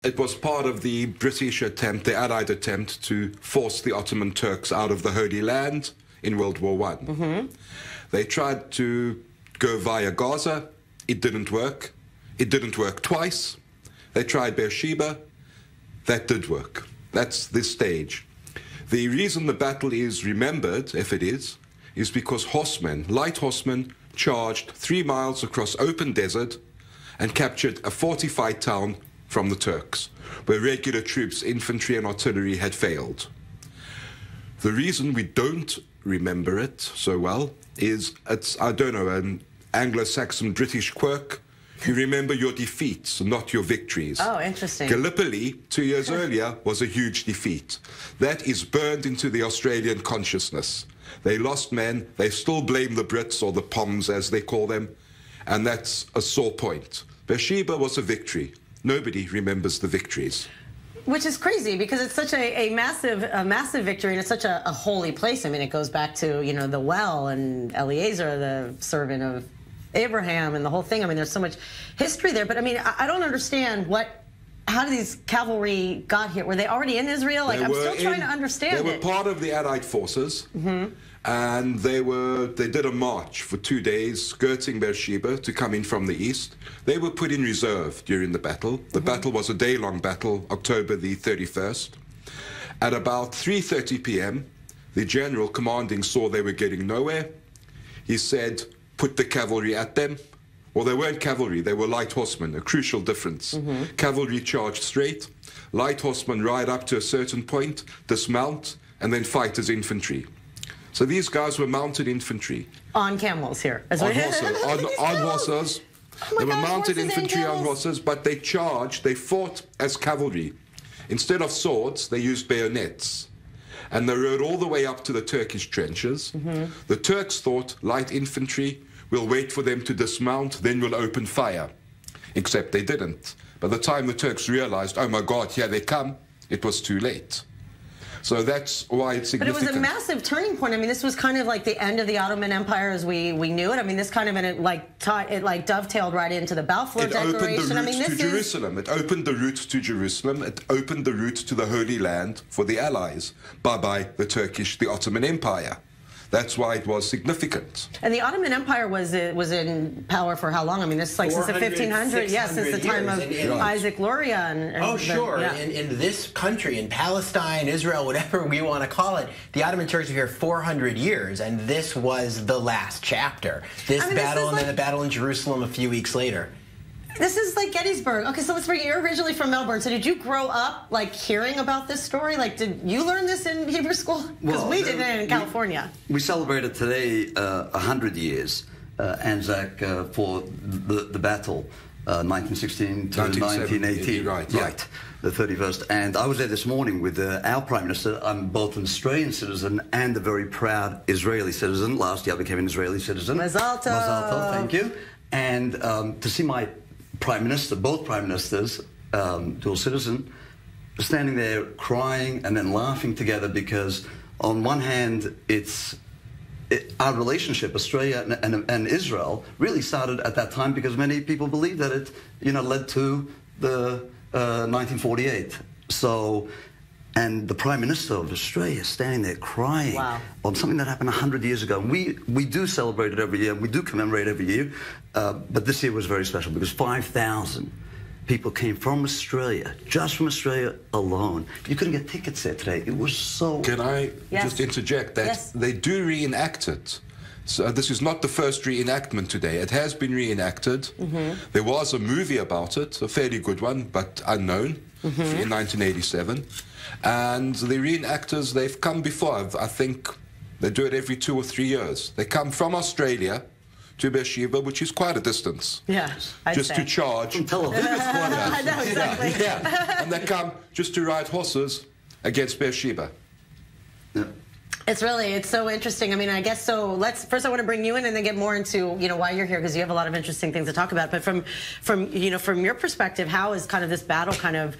it was part of the British attempt, the Allied attempt, to force the Ottoman Turks out of the Holy Land in World War I. Mm-hmm. They tried to go via Gaza. It didn't work. It didn't work twice. They tried Beersheba. That did work. That's this stage. The reason the battle is remembered, if it is because horsemen, light horsemen, charged 3 miles across open desert and captured a fortified town from the Turks, where regular troops, infantry and artillery had failed. The reason we don't remember it so well is it's, I don't know, an Anglo-Saxon British quirk. You remember your defeats, not your victories. Oh, interesting. Gallipoli, 2 years earlier, was a huge defeat. That is burned into the Australian consciousness. They lost men. They still blame the Brits, or the Poms, as they call them, and that's a sore point. Beersheba was a victory. Nobody remembers the victories. Which is crazy, because it's such a massive victory, and it's such a holy place. I mean, it goes back to, you know, the well and Eliezer, the servant of Abraham, and the whole thing. I mean, there's so much history there. But I mean, I don't understand how these cavalry got here. Were they already in Israel? Like, I'm still trying to understand it. They were part of the Allied forces, and they did a march for 2 days, skirting Beersheba to come in from the east. They were put in reserve during the battle. The battle was a day-long battle, October the 31st. At about 3:30 p.m., the general commanding saw they were getting nowhere. He said, put the cavalry at them. Well, they weren't cavalry, they were light horsemen, a crucial difference. Cavalry charged straight, light horsemen ride up to a certain point, dismount, and then fight as infantry. So these guys were mounted infantry. On camels here. On horses. Oh, they were mounted infantry on horses, but they charged, they fought as cavalry. Instead of swords, they used bayonets. And they rode all the way up to the Turkish trenches. The Turks thought, light infantry, we'll wait for them to dismount, then we'll open fire. Except they didn't. By the time the Turks realized, oh my God, here they come, it was too late. So that's why it's significant. But it was a massive turning point. I mean, this was kind of like the end of the Ottoman Empire as we knew it. I mean, this kind of, and it like dovetailed right into the Balfour Declaration. It opened the route to Jerusalem. It opened the route to Jerusalem. It opened the route to the Holy Land for the Allies by the Ottoman Empire. That's why it was significant. And the Ottoman Empire was in power for how long? I mean, this is like since the 1500s. Yes, since the time of Isaac Luria. In this country, in Palestine, Israel, whatever we want to call it, the Ottoman Turks were here 400 years, and this was the last chapter. This battle, and then the battle in Jerusalem a few weeks later. This is like Gettysburg. Okay, so let's bring it. You're originally from Melbourne, so did you grow up like hearing about this story? Like, did you learn this in Hebrew school? Because we did it in California. We celebrated today 100 years, Anzac, for the battle, 1916 to 1918. Right, the 31st. And I was there this morning with our Prime Minister. I'm both an Australian citizen and a very proud Israeli citizen. Last year I became an Israeli citizen. Mazal tov. Mazal tov, thank you. And to see my Prime Minister, both Prime Ministers, dual citizen, standing there crying and then laughing together, because on one hand, our relationship, Australia and Israel, really started at that time because many people believe that it, led to the 1948. So, and the Prime Minister of Australia standing there crying on something that happened 100 years ago. And we do celebrate it every year. We do commemorate every year. But this year was very special because 5,000 people came from Australia, just from Australia alone. You couldn't get tickets there today. It was so... Can I just interject that they do reenact it? So this is not the first reenactment today. It has been reenacted. There was a movie about it, a fairly good one, but unknown, in 1987. And the reenactors, they've come before. I think they do it every 2 or 3 years. They come from Australia to Beersheba, which is quite a distance. Yeah, just to charge. From Tel Aviv, it's quite a I know, exactly. And they come just to ride horses against Beersheba. It's so interesting. I mean, I guess so. First I want to bring you in and then get more into, why you're here, because you have a lot of interesting things to talk about. But from your perspective, how is kind of this battle kind of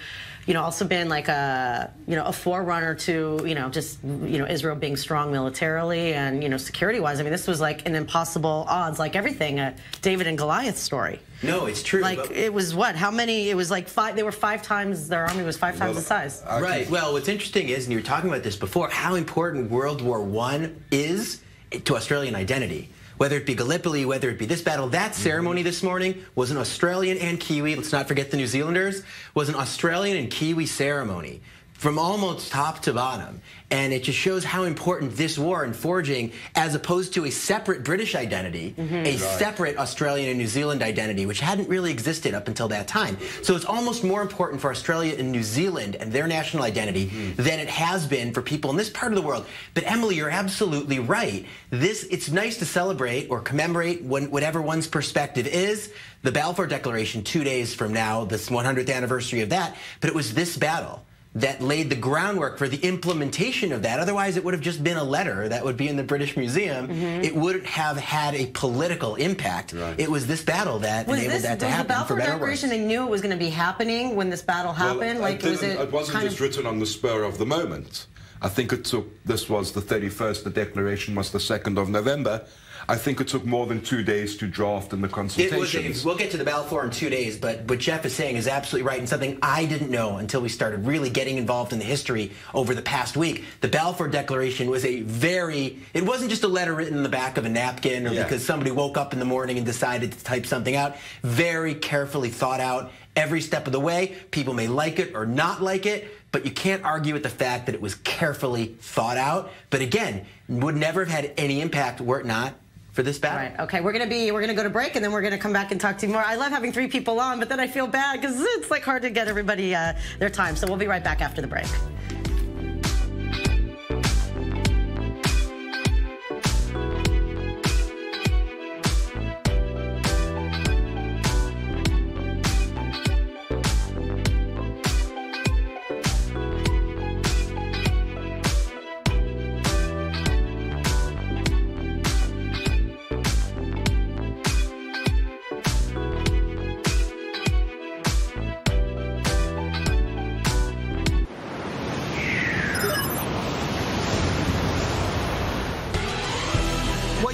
also been like a forerunner to just Israel being strong militarily and security-wise. I mean, this was like an impossible odds, like everything, a David and Goliath story. No, it's true. Like it was what? How many? It was like five. They were 5 times. Their army was 5 times the size. Right. Well, what's interesting is, and you were talking about this before, how important World War I is to Australian identity. Whether it be Gallipoli, whether it be this battle, that ceremony this morning was an Australian and Kiwi, let's not forget the New Zealanders, was an Australian and Kiwi ceremony from almost top to bottom. And it just shows how important this war in forging, as opposed to a separate British identity, a separate Australian and New Zealand identity, which hadn't really existed up until that time. So it's almost more important for Australia and New Zealand and their national identity than it has been for people in this part of the world. But Emily, you're absolutely right. It's nice to celebrate or commemorate whatever one's perspective is. The Balfour Declaration 2 days from now, this 100th anniversary of that, but it was this battle that laid the groundwork for the implementation of that. Otherwise, it would have just been a letter that would be in the British Museum. It wouldn't have had a political impact. It was this battle that enabled that to happen. Was the Balfour Declaration, they knew it was going to be happening when this battle happened? It wasn't just written on the spur of the moment. I think this was the 31st, the declaration was the 2nd of November. I think it took more than 2 days to draft in the consultations. We'll get to the Balfour in 2 days, but what Jeff is saying is absolutely right, and something I didn't know until we started really getting involved in the history over the past week. The Balfour Declaration was it wasn't just a letter written in the back of a napkin or because somebody woke up in the morning and decided to type something out. Very carefully thought out every step of the way. People may like it or not like it, but you can't argue with the fact that it was carefully thought out. But again, would never have had any impact were it not for this battle. Right. Okay. We're gonna go to break, and then we're gonna come back and talk to you more. I love having 3 people on, but then I feel bad because it's like hard to get everybody their time. So we'll be right back after the break.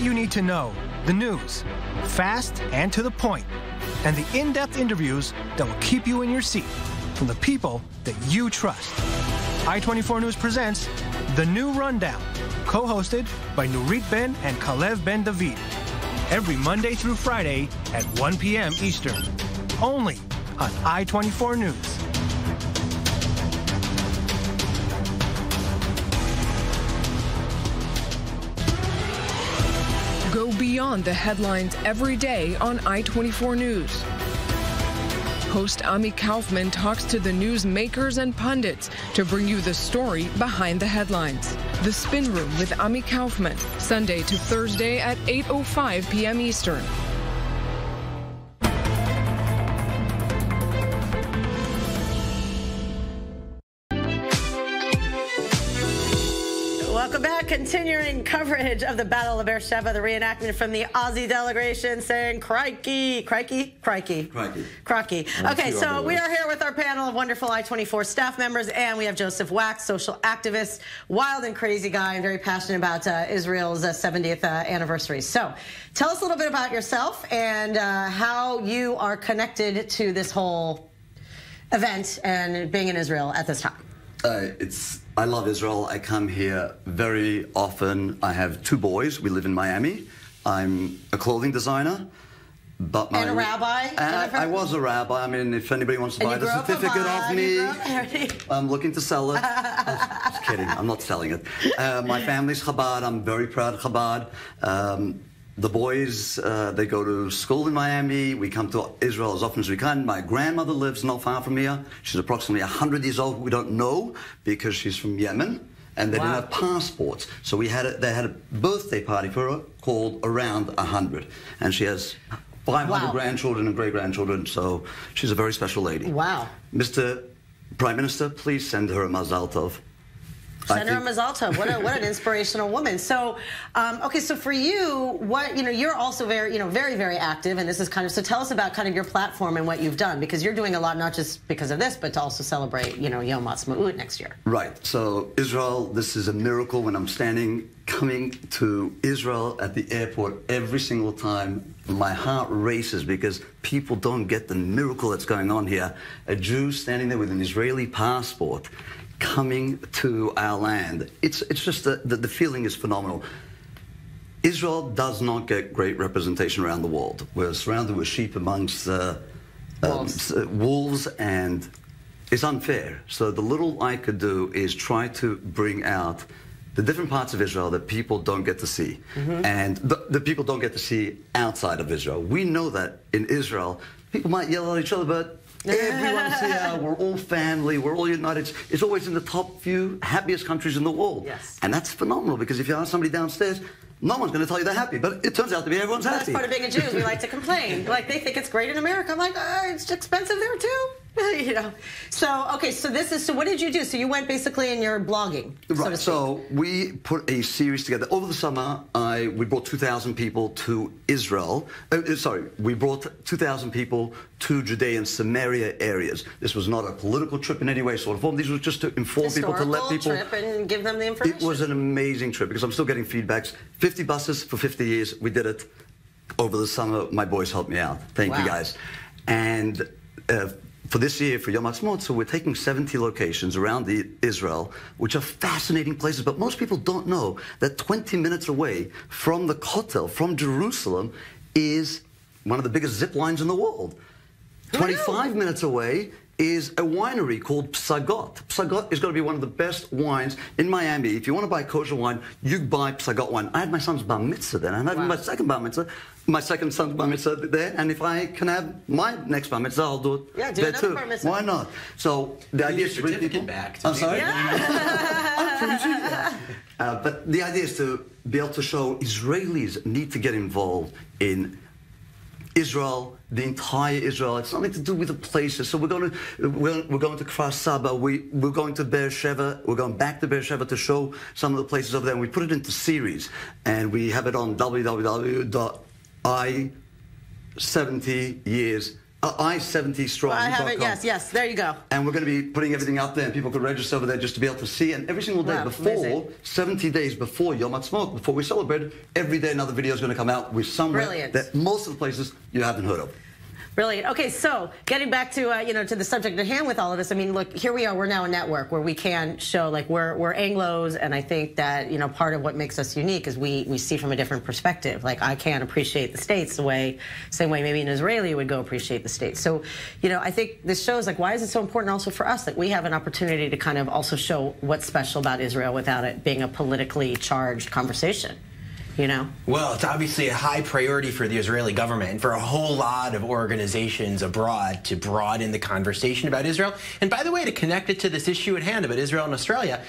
You need to know, the news, fast and to the point, and the in-depth interviews that will keep you in your seat from the people that you trust. i24 News presents The New Rundown, co-hosted by Nurit Ben and Kalev Ben David, every Monday through Friday at 1 p.m. Eastern, only on i24 News. Go beyond the headlines every day on i24 News. Host Ami Kaufman talks to the news makers and pundits to bring you the story behind the headlines. The Spin Room with Ami Kaufman, Sunday to Thursday at 8:05 p.m. Eastern. Welcome back. Continuing coverage of the Battle of Beersheba, the reenactment from the Aussie delegation saying crikey, crikey, crikey. Crikey. Crikey. Okay, so we are here with our panel of wonderful i24 staff members, and we have Joseph Wax, social activist, wild and crazy guy, and very passionate about Israel's 70th anniversary. So tell us a little bit about yourself and how you are connected to this whole event and being in Israel at this time. I love Israel. I come here very often. I have 2 boys. We live in Miami. I'm a clothing designer. But and a rabbi? I was a rabbi. I mean, if anybody wants to buy the certificate of me, I'm looking to sell it. Just kidding. I'm not selling it. My family's Chabad. I'm very proud of Chabad. The boys, they go to school in Miami. We come to Israel as often as we can. My grandmother lives not far from here. She's approximately 100 years old. We don't know because she's from Yemen, and they didn't have passports. So they had a birthday party for her called Around 100, and she has 500 grandchildren and great-grandchildren, so she's a very special lady. Wow. Mr. Prime Minister, please send her a Mazal Tov. Senator Mazal Tov, what an inspirational woman. So, okay, so for you, you're also very, very, very active, and this is kind of, so tell us about kind of your platform and what you've done, because you're doing a lot, not just because of this, but to also celebrate, Yom Ha'atzmaut next year. Right. So Israel, this is a miracle. When I'm coming to Israel at the airport every single time, my heart races because people don't get the miracle that's going on here. A Jew standing there with an Israeli passport, coming to our land. It's just the feeling is phenomenal. Israel does not get great representation around the world. We're surrounded with sheep amongst wolves, and it's unfair. So the little I could do is try to bring out the different parts of Israel that people don't get to see, and the people don't get to see outside of Israel. We know that in Israel, people might yell at each other, but everyone's here, we're all family, we're all united. It's always in the top few happiest countries in the world. Yes. And that's phenomenal, because if you ask somebody downstairs, no one's going to tell you they're happy, but it turns out to be everyone's happy. That's part of being a Jew, is we like to complain. Like, they think it's great in America. I'm like, it's expensive there too. So, okay, so what did you do? So you went basically in your blogging, right, so we put a series together. Over the summer, we brought 2,000 people to Israel. We brought 2,000 people to Judea and Samaria areas. This was not a political trip in any way, sort of form. These were just to inform people, to let people... trip and give them the information. It was an amazing trip, because I'm still getting feedbacks. 50 buses for 50 years. We did it over the summer. My boys helped me out. Thank you, guys. And... for this year, for Yom Ha'atzmaut, so we're taking 70 locations around Israel, which are fascinating places, but most people don't know that 20 minutes away from the Kotel, from Jerusalem, is one of the biggest zip lines in the world. 25 minutes away is a winery called Psagot. Psagot is going to be one of the best wines in Miami. If you want to buy kosher wine, you buy Psagot wine. I had my son's bar mitzvah there, and I'm having my second bar mitzvah, my second son's bar mitzvah there, and if I can have my next bar mitzvah, I'll do it there too. Bar mitzvah. Why not? So the idea is to bring people back. I'm sorry? But the idea is to be able to show Israelis need to get involved in Israel, the entire Israel. It's nothing to do with the places. So we're going to Kfar Saba. We're going to Beersheba. We're going back to Beersheba to show some of the places over there. And we put it into series, and we have it on i70strong.com. I have it. Yes. There you go. And we're going to be putting everything out there, and people can register over there just to be able to see. And every single day before, 70 days before Yom Ha'atzmaut, before we celebrate it, every day another video is going to come out with somewhere that most of the places you haven't heard of. Brilliant. Okay, so getting back to to the subject at hand with all of this. I mean, look, here we are. We're now a network where we can show, like, we're Anglos, and I think that part of what makes us unique is we see from a different perspective. Like, I can't appreciate the States same way maybe an Israeli would go appreciate the States. So, I think this shows, like, why is it so important also for us that we have an opportunity to kind of also show what's special about Israel without it being a politically charged conversation. Well, it's obviously a high priority for the Israeli government and for a whole lot of organizations abroad to broaden the conversation about Israel. And by the way, to connect it to this issue at hand about Israel and Australia,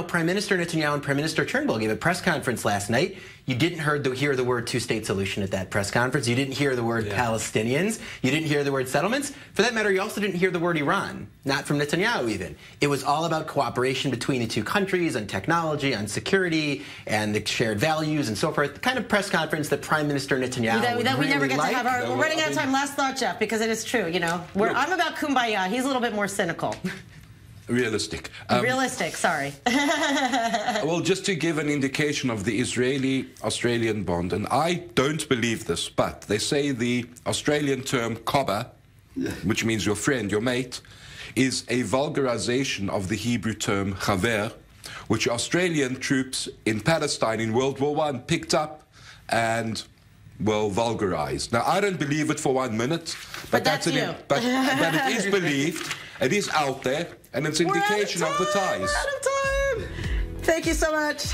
Prime Minister Netanyahu and Prime Minister Turnbull gave a press conference last night. You didn't hear the word two-state solution at that press conference. You didn't hear the word Palestinians. You didn't hear the word settlements. For that matter, you also didn't hear the word Iran, not from Netanyahu even. It was all about cooperation between the two countries on technology, on security, and the shared values and so forth. The kind of press conference that Prime Minister Netanyahu that we never get like. to have. We're running out of time. Last thought, Jeff, because it is true. I'm about kumbaya. He's a little bit more cynical. Realistic. Realistic, sorry. Well, just to give an indication of the Israeli-Australian bond, and I don't believe this, but they say the Australian term "koba," which means your friend, your mate, is a vulgarization of the Hebrew term "chaver," which Australian troops in Palestine in World War I picked up and vulgarized. Now, I don't believe it for 1 minute, but that's you. But it is believed. It is out there, and it's an indication of the ties. We're out of time. Thank you so much.